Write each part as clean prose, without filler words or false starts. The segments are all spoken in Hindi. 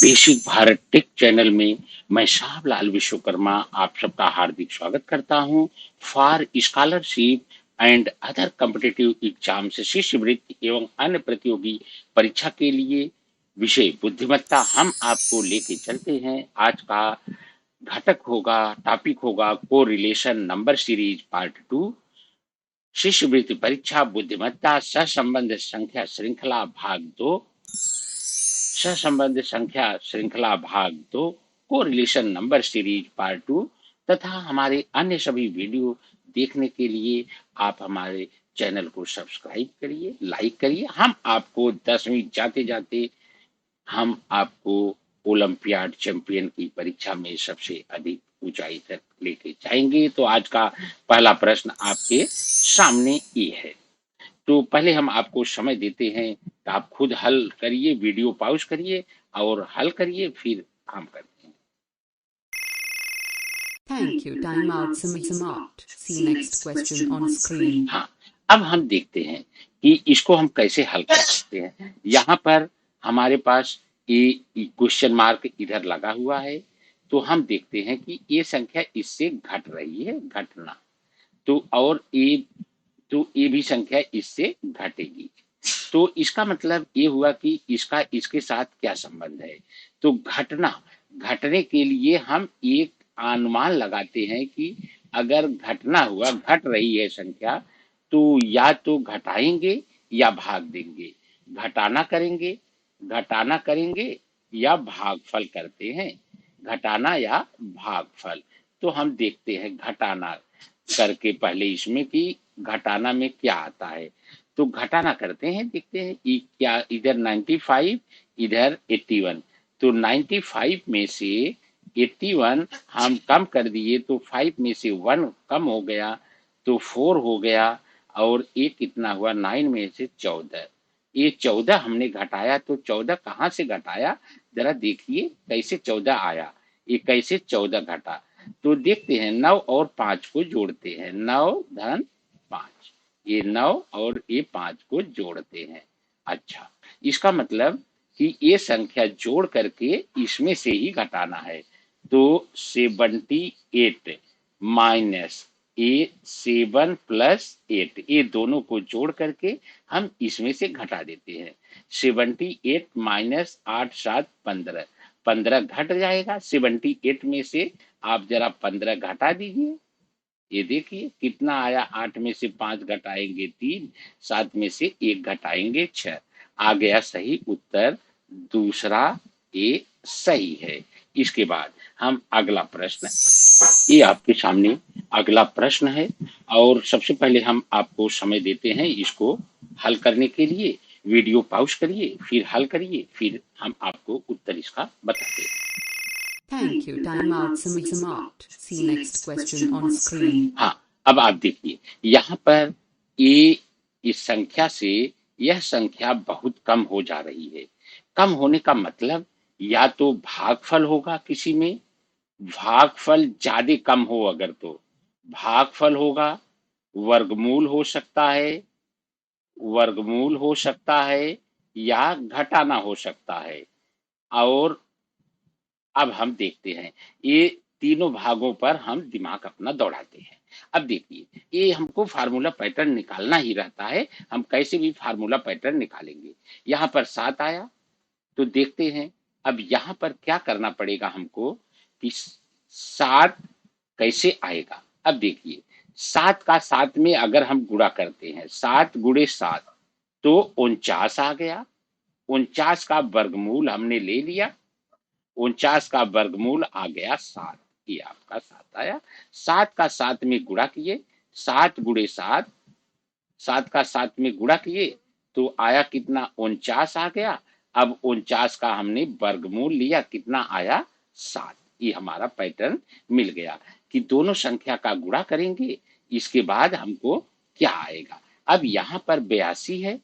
बेसिक भारत टेक चैनल में मैं शाहबलाल विश्वकर्मा आप सबका हार्दिक स्वागत करता हूं। For scholarship and other competitive exams शिष्यवृत्ति एवं अन्य प्रतियोगी परीक्षा के लिए विषय बुद्धिमत्ता हम आपको लेके चलते हैं। आज का घटक होगा, टॉपिक होगा कोरिलेशन नंबर सीरीज पार्ट 2, शिष्यवृत्ति परीक्षा बुद्धिमत्ता सहसंबंध संख्या श्रृंखला भाग 2, सहसंबंध संख्या श्रृंखला भाग 2, कोरिलेशन नंबर सीरीज पार्ट 2 तथा हमारे अन्य सभी वीडियो देखने के लिए आप हमारे चैनल को सब्सक्राइब करिए, लाइक करिए। हम आपको 10वीं जाते जाते हम आपको ओलंपियाड चैंपियन की परीक्षा में सबसे अधिक ऊंचाई तक लेके जाएंगे। तो आज का पहला प्रश्न आपके सामने ये है। तो पहले हम आपको समय देते हैं कि आप खुद हल करिए, वीडियो पॉज करिए और हल करिए, फिर हम करते हैं। Thank you. Time out. Some out. See next question on screen. हाँ, अब हम देखते हैं कि इसको हम कैसे हल कर सकते हैं। यहाँ पर हमारे पास ये क्वेश्चन मार्क इधर लगा हुआ है, तो हम देखते हैं कि ये संख्या इससे घट रही है, घटना। तो और ये भी संख्या इससे घटेगी। तो इसका मतलब ये हुआ कि इसका इसके साथ क्या संबंध है। तो घटने के लिए हम एक अनुमान लगाते हैं कि अगर घटना हुआ, घट रही है संख्या, तो या तो घटाएंगे या भाग देंगे, घटाना करेंगे या भागफल करते हैं, घटाना या भागफल। तो हम देखते हैं घटाना करके पहले इसमें कि घटाना में क्या आता है। तो घटाना करते हैं, देखते हैं क्या, इधर 95 इधर 81। तो 95 में से 81 हम कम कर दिए तो 5 में से 1 कम हो गया तो 4 हो गया और ये कितना हुआ, 9 में से 14। ये 14 हमने घटाया, तो 14 कहाँ से घटाया जरा देखिए कैसे 14 आया, ये कैसे 14 घटा। तो देखते हैं 9 और 5 को जोड़ते हैं, 9 धन 5, ये 9 और ये 5 को जोड़ते हैं। अच्छा, इसका मतलब कि ये संख्या जोड़ करके इसमें से ही घटाना है। तो 78 माइनस ये 7 प्लस 8, ये दोनों को जोड़ करके हम इसमें से घटा देते हैं। 78 माइनस 8 7 15, 15 घट जाएगा। 78 में से आप जरा 15 घटा दीजिए, ये देखिए कितना आया। 8 में से 5 घटाएंगे 3, 7 में से 1 घटाएंगे 6, आ गया सही उत्तर दूसरा, ये सही है। इसके बाद हम अगला प्रश्न, ये आपके सामने अगला प्रश्न है और सबसे पहले हम आपको समय देते हैं इसको हल करने के लिए। वीडियो पॉज करिए, फिर हल करिए, फिर हम आपको उत्तर इसका बताते हैं। Thank you. Time out. Some out. See next question on screen. हाँ, अब आप देखिए यहाँ पर ये इस संख्या से यह संख्या बहुत कम हो जा रही है। कम होने का मतलब या तो भागफल होगा किसी में, भागफल ज्यादा कम हो अगर तो भागफल होगा, वर्गमूल हो सकता है, वर्गमूल हो सकता है या घटाना हो सकता है। और अब हम देखते हैं ये तीनों भागों पर हम दिमाग अपना दौड़ाते हैं। अब देखिए ये हमको फार्मूला पैटर्न निकालना ही रहता है, हम कैसे भी फार्मूला पैटर्न निकालेंगे। यहाँ पर 7 आया, तो देखते हैं अब यहाँ पर क्या करना पड़ेगा हमको कि 7 कैसे आएगा। अब देखिए 7 का 7 में अगर हम गुणा करते हैं, 7 गुणे 7 तो 49 आ गया। 49 का वर्गमूल हमने ले लिया, 49 का वर्गमूल आ गया 7, ये आपका 7 आया। 7 का 7 में गुणा किए, 7 गुणे 7, 7 का 7 में गुणा किए तो आया कितना, 49 आ गया। अब 49 का हमने वर्गमूल लिया, कितना आया, 7। ये हमारा पैटर्न मिल गया कि दोनों संख्या का गुणा करेंगे, इसके बाद हमको क्या आएगा। अब यहाँ पर 82 है,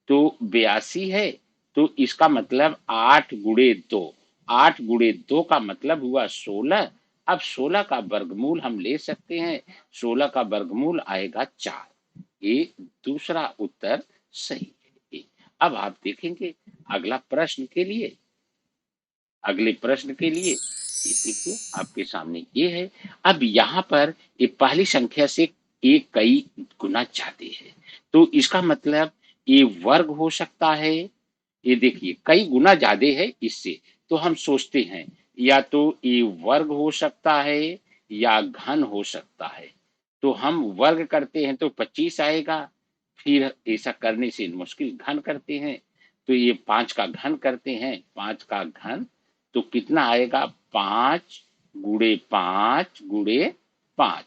तो 82 है तो इसका मतलब 8 गुणे 2, 8 गुणे 2 का मतलब हुआ 16। अब 16 का वर्गमूल हम ले सकते हैं, 16 का वर्गमूल आएगा 4, ये दूसरा उत्तर सही है। अब आप देखेंगे अगला प्रश्न के लिए। अगले प्रश्न के लिए ये देखिए आपके सामने ये है। अब यहाँ पर ये पहली संख्या से ये कई गुना ज्यादा है, तो इसका मतलब ये वर्ग हो सकता है। ये देखिए कई गुना ज्यादा है इससे, तो हम सोचते हैं या तो ये वर्ग हो सकता है या घन हो सकता है। तो हम वर्ग करते हैं तो 25 आएगा, फिर ऐसा करने से मुश्किल घन करते हैं तो ये 5 का घन करते हैं, 5 का घन तो कितना आएगा, 5 गुणे 5 गुणे 5,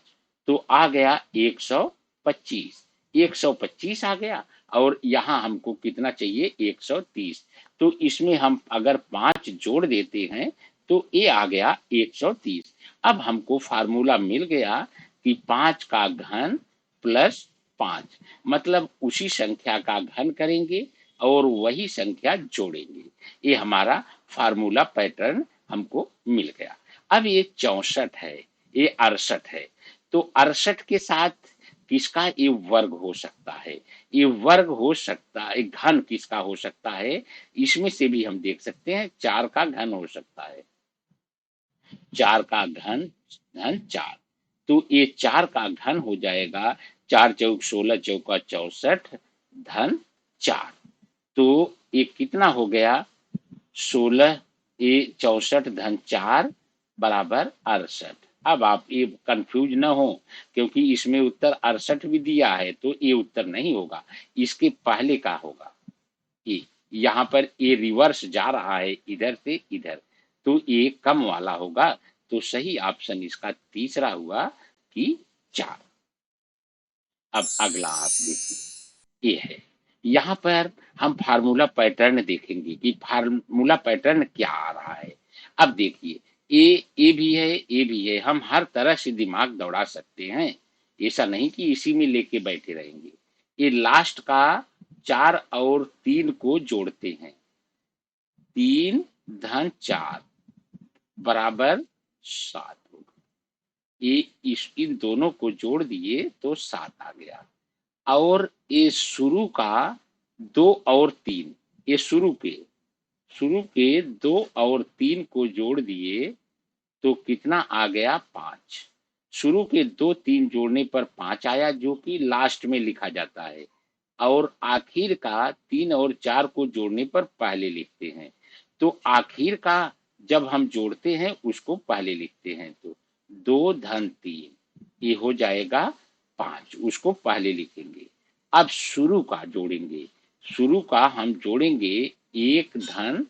तो आ गया 125। 125 आ गया और यहाँ हमको कितना चाहिए, 130। तो इसमें हम अगर 5 जोड़ देते हैं तो ये आ गया 130। अब हमको फार्मूला मिल गया कि 5 का घन प्लस 5, मतलब उसी संख्या का घन करेंगे और वही संख्या जोड़ेंगे। ये हमारा फार्मूला पैटर्न हमको मिल गया। अब ये 64 है, ये 68 है, तो 68 के साथ किसका ये वर्ग हो सकता है, ये वर्ग हो सकता है, घन किसका हो सकता है, इसमें से भी हम देख सकते हैं 4 का घन हो सकता है। 4 का घन धन 4, तो ये 4 का घन हो जाएगा, 4 चौक 16 चौका 64 धन 4, तो ये कितना हो गया, 16 ये 64 धन 4 बराबर 68। अब आप ये कंफ्यूज ना हो, क्योंकि इसमें उत्तर 68 भी दिया है, तो ये उत्तर नहीं होगा, इसके पहले का होगा। ये यहाँ पर ये रिवर्स जा रहा है इधर से इधर, तो ये कम वाला होगा, तो सही ऑप्शन इसका तीसरा हुआ कि 4। अब अगला आप देखिए, ये है, यहाँ पर हम फार्मूला पैटर्न देखेंगे कि फार्मूला पैटर्न क्या आ रहा है। अब देखिए ए भी है, ए भी है, हम हर तरह से दिमाग दौड़ा सकते हैं, ऐसा नहीं कि इसी में लेके बैठे रहेंगे। ये लास्ट का 4 और 3 को जोड़ते हैं, 3 धन 4 बराबर 7 होगा। ये इन दोनों को जोड़ दिए तो 7 आ गया। और ये शुरू का 2 और 3, ये शुरू के 2 और 3 को जोड़ दिए तो कितना आ गया, 5। शुरू के 2 3 जोड़ने पर 5 आया, जो कि लास्ट में लिखा जाता है, और आखिर का 3 और 4 को जोड़ने पर पहले लिखते हैं। तो आखिर का जब हम जोड़ते हैं उसको पहले लिखते हैं, तो 2 धन 3 ये हो जाएगा 5, उसको पहले लिखेंगे। अब शुरू का जोड़ेंगे, शुरू का हम जोड़ेंगे 1 धन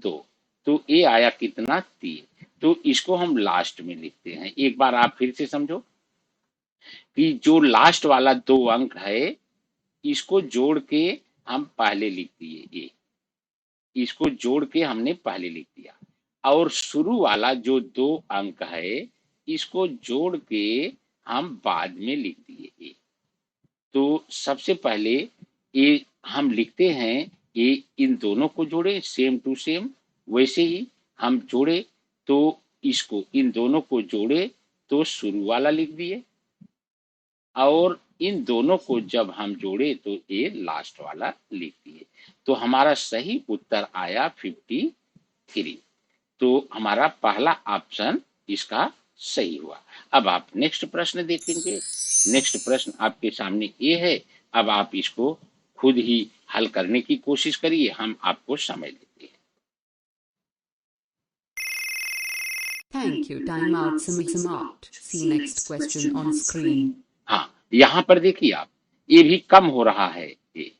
2, तो ये आया कितना, 3, तो इसको हम लास्ट में लिखते हैं। एक बार आप फिर से समझो कि जो लास्ट वाला 2 अंक है इसको जोड़ के हम पहले लिख दिए, ये इसको जोड़ के हमने पहले लिख दिया, और शुरू वाला जो 2 अंक है इसको जोड़ के हम बाद में लिख दिए, ये। तो सबसे पहले ये हम लिखते हैं, ये इन दोनों को जोड़े सेम टू सेम, वैसे ही हम जोड़े तो इसको इन दोनों को जोड़े तो शुरू वाला लिख दिए, और इन दोनों को जब हम जोड़े तो ये लास्ट वाला लिख दिए, तो हमारा सही उत्तर आया 53। तो हमारा पहला ऑप्शन इसका सही हुआ। अब आप नेक्स्ट प्रश्न देखेंगे। नेक्स्ट प्रश्न आपके सामने ये है, अब आप इसको खुद ही हल करने की कोशिश करिए, हम आपको समय देते हैं। Thank you. Time out. समाप्त. See next question on screen. हाँ, यहाँ पर देखिए आप, ये भी कम हो रहा है ये।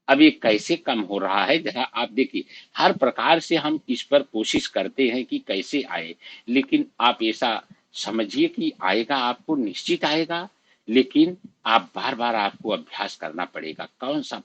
अब ये कैसे कम हो रहा है, जरा आप देखिए, हर प्रकार से हम इस पर कोशिश करते हैं कि कैसे आए, लेकिन आप ऐसा समझिए कि आएगा, आपको निश्चित आएगा, लेकिन आप बार बार आपको अभ्यास करना पड़ेगा। कौन सा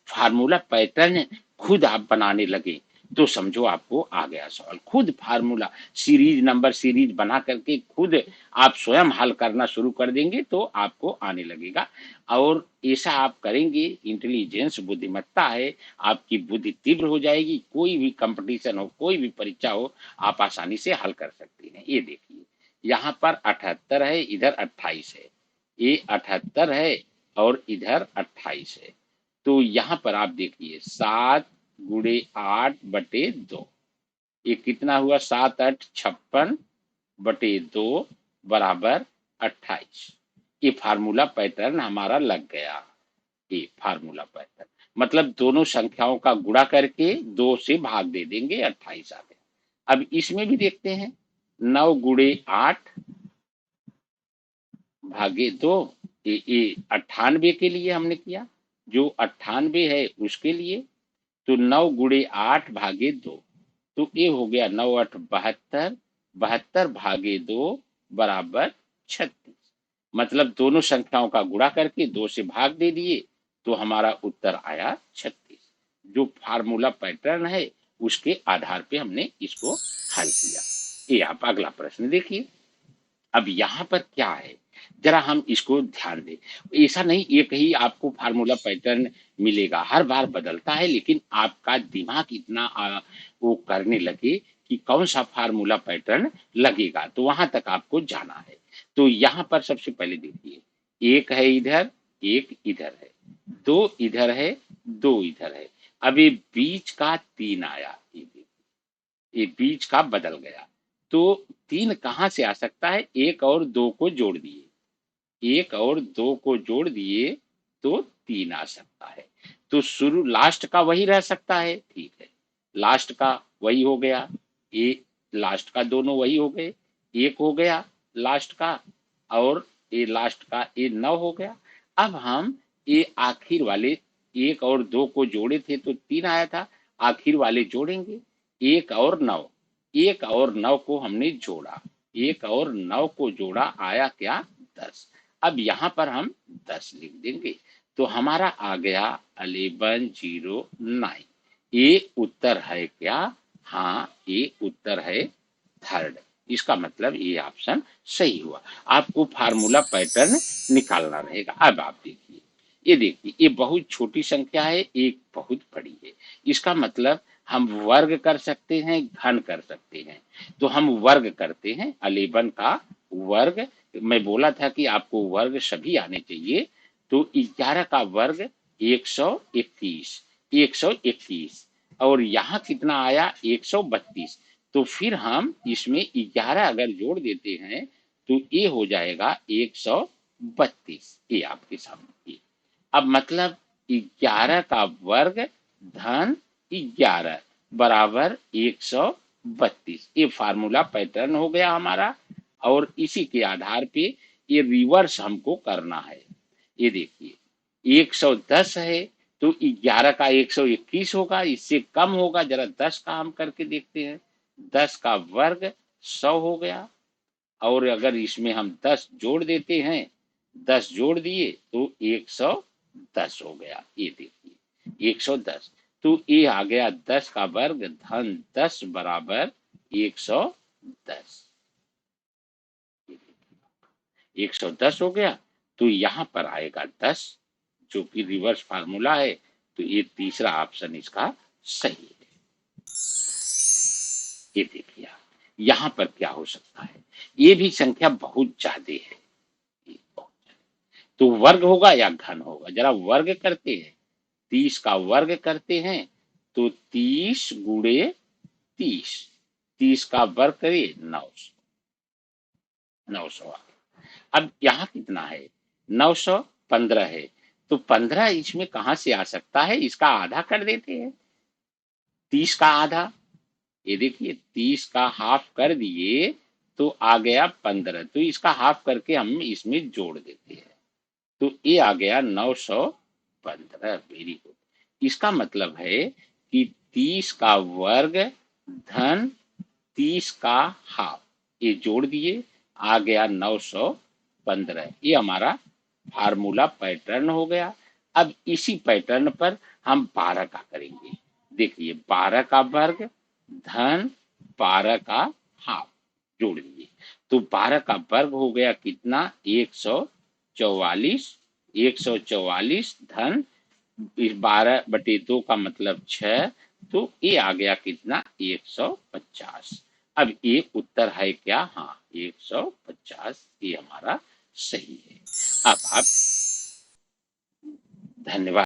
फार्मूला पैटर्न खुद आप बनाने लगे तो समझो आपको आ गया सवाल। खुद फार्मूला सीरीज नंबर सीरीज बना करके खुद आप स्वयं हल करना शुरू कर देंगे तो आपको आने लगेगा, और ऐसा आप करेंगे, इंटेलिजेंस बुद्धिमत्ता है, आपकी बुद्धि तीव्र हो जाएगी, कोई भी कंपटीशन हो, कोई भी परीक्षा हो, आप आसानी से हल कर सकते हैं। ये देखिए यहाँ पर 78 है, इधर 28 है, ये 78 है और इधर 28 है, तो यहाँ पर आप देखिए 7 गुणे 8 बटे 2, ये कितना हुआ 7 8 56 बटे 2 बराबर 28। ये फार्मूला पैटर्न हमारा लग गया। ये फार्मूला पैटर्न मतलब दोनों संख्याओं का गुणा करके 2 से भाग दे देंगे, 28 आ गया। अब इसमें भी देखते हैं, 9 गुणे 8 भागे 2, ये 98 के लिए हमने किया, जो 98 है उसके लिए। तो 9 गुणे 8 भागे 2, तो ये हो गया 9 8 72, 72 भागे 2 बराबर 36। मतलब दोनों संख्याओं का गुणा करके 2 से भाग दे दिए, तो हमारा उत्तर आया 36। जो फार्मूला पैटर्न है उसके आधार पे हमने इसको हल किया। ये आप अगला प्रश्न देखिए। अब यहाँ पर क्या है, जरा हम इसको ध्यान दें। ऐसा नहीं एक ही आपको फार्मूला पैटर्न मिलेगा, हर बार बदलता है, लेकिन आपका दिमाग इतना वो करने लगे कि कौन सा फार्मूला पैटर्न लगेगा, तो वहां तक आपको जाना है। तो यहाँ पर सबसे पहले देखिए, एक है इधर, एक इधर है, दो इधर है, दो इधर है। अब ये बीच का 3 आया, ये देखिए, ये बीच का बदल गया। तो 3 कहाँ से आ सकता है, एक और दो को जोड़ दिए, एक और दो को जोड़ दिए तो 3 आ सकता है। तो शुरू लास्ट का वही रह सकता है, ठीक है, लास्ट का वही हो गया, ये लास्ट का दोनों वही हो गए, एक हो गया लास्ट का, और ये लास्ट का ये 9 हो गया। अब हम ये आखिर वाले एक और दो को जोड़े थे तो 3 आया था, आखिर वाले जोड़ेंगे, एक और 9, एक और 9 को हमने जोड़ा, एक और 9 को जोड़ा, आया क्या 10। अब यहाँ पर हम 10 लिख देंगे, तो हमारा आ गया 1109। ये उत्तर है क्या, हाँ ये उत्तर है थर्ड। इसका मतलब ये ऑप्शन सही हुआ। आपको फार्मूला पैटर्न निकालना रहेगा। अब आप देखिए, ये देखिए, ये बहुत छोटी संख्या है, एक बहुत बड़ी है। इसका मतलब हम वर्ग कर सकते हैं, घन कर सकते हैं। तो हम वर्ग करते हैं, 11 का वर्ग, मैं बोला था कि आपको वर्ग सभी आने चाहिए। तो 11 का वर्ग 121, 121, और यहाँ कितना आया 132। तो फिर हम इसमें 11 अगर जोड़ देते हैं तो ये हो जाएगा 132। ये आपके सामने ये। अब मतलब 11 का वर्ग धन 11 बराबर 132। ये फार्मूला पैटर्न हो गया हमारा, और इसी के आधार पे ये रिवर्स हमको करना है। ये देखिए 110 है तो 11 का 121 होगा, इससे कम होगा, जरा 10 का हम करके देखते हैं। 10 का वर्ग 100 हो गया, और अगर इसमें हम 10 जोड़ देते हैं, 10 जोड़ दिए तो 110 हो गया। ये देखिए 110, तो ये आ गया 10 का वर्ग धन 10 बराबर 110। 110 हो गया, तो यहाँ पर आएगा 10, जो कि रिवर्स फार्मूला है। तो ये तीसरा ऑप्शन इसका सही है। ये देखिए यहाँ पर क्या हो सकता है, ये भी संख्या बहुत ज्यादा है, ये बहुत ज्यादा। तो वर्ग होगा या घन होगा, जरा वर्ग करते हैं, 30 का वर्ग करते हैं तो 30 गुणे 30, 30 का वर्ग करिए 900, 900। अब यहाँ कितना है, 915 है, तो 15 इसमें कहाँ से आ सकता है, इसका आधा कर देते हैं, 30 का आधा। ये देखिए 30 का हाफ कर दिए तो आ गया 15, तो इसका हाफ करके हम इसमें जोड़ देते हैं, तो ये आ गया 915। Very good. इसका मतलब है कि 30 का वर्ग धन 30 का हाफ, ये जोड़ दिए, आ गया 915। ये हमारा फार्मूला पैटर्न हो गया। अब इसी पैटर्न पर हम 12 का करेंगे। देखिए 12 का वर्ग धन 12 का हाफ जोड़ दिए, तो 12 का वर्ग हो गया कितना 144, 144 धन 12/2 का मतलब 6, तो ये आ गया कितना 150। अब ये उत्तर है क्या, हाँ 150, ये हमारा सही है। अब आप धन्यवाद।